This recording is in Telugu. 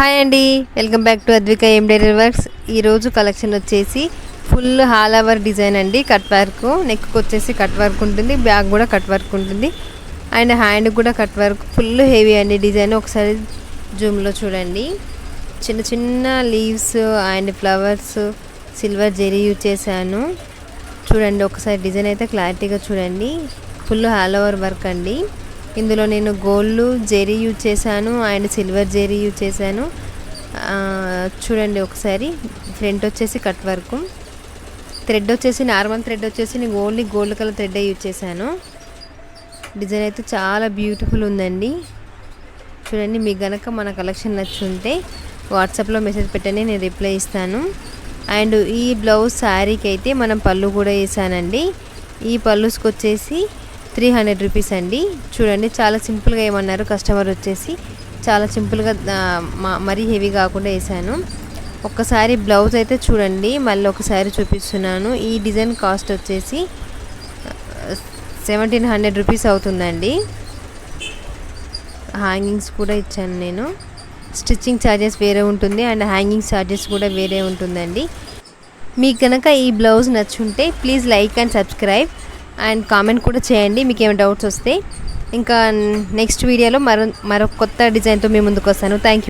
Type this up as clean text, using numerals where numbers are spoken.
హాయ్ అండి, welcome back to Advika embroidery works. ఈరోజు కలెక్షన్ వచ్చేసి ఫుల్ హాల్ ఓవర్ డిజైన్ అండి. కట్ వర్క్, నెక్కి వచ్చేసి కట్ వర్క్ ఉంటుంది, బ్యాక్ కూడా కట్ వర్క్ ఉంటుంది అండ్ హ్యాండ్ కూడా కట్ వర్క్. ఫుల్ హెవీ అండి డిజైన్. ఒకసారి జూమ్లో చూడండి. చిన్న చిన్న leaves and flowers, silver zari use చేశాను. చూడండి ఒకసారి డిజైన్ అయితే క్లారిటీగా చూడండి. ఫుల్ హాల్ ఓవర్ వర్క్ అండి. ఇందులో నేను గోల్డ్ జెరీ యూజ్ చేశాను అండ్ సిల్వర్ జెరీ యూజ్ చేశాను. చూడండి ఒకసారి. ఫ్రంట్ వచ్చేసి కట్ వర్క్, థ్రెడ్ వచ్చేసి నార్మల్ థ్రెడ్ వచ్చేసి నేను only gold colour thread use చేశాను. డిజైన్ అయితే చాలా బ్యూటిఫుల్ ఉందండి. చూడండి, మీకు గనక మన కలెక్షన్ నచ్చుంటే వాట్సాప్లో మెసేజ్ పెట్టండి, నేను రిప్లై ఇస్తాను. అండ్ ఈ బ్లౌజ్ శారీకి అయితే మనం పళ్ళు కూడా వేసానండి. ఈ పళ్ళుస్కి వచ్చేసి 300 రూపీస్ అండి. చూడండి చాలా సింపుల్గా ఏమన్నారు కస్టమర్ వచ్చేసి, చాలా సింపుల్గా మరీ హెవీ కాకుండా వేసాను. ఒక్కసారి బ్లౌజ్ అయితే చూడండి, మళ్ళీ ఒకసారి చూపిస్తున్నాను. ఈ డిజైన్ కాస్ట్ వచ్చేసి 1700 రూపీస్ అవుతుందండి. హ్యాంగింగ్స్ కూడా ఇచ్చాను నేను. స్టిచ్చింగ్ ఛార్జెస్ వేరే ఉంటుంది అండ్ హ్యాంగింగ్ ఛార్జెస్ కూడా వేరే ఉంటుందండి. మీకు కనుక ఈ బ్లౌజ్ నచ్చుంటే please like and subscribe and comment కూడా చేయండి మీకు ఏమైనా డౌట్స్ వస్తే. ఇంకా నెక్స్ట్ వీడియోలో మరో కొత్త డిజైన్తో మీ ముందుకు వస్తాను. Thank you.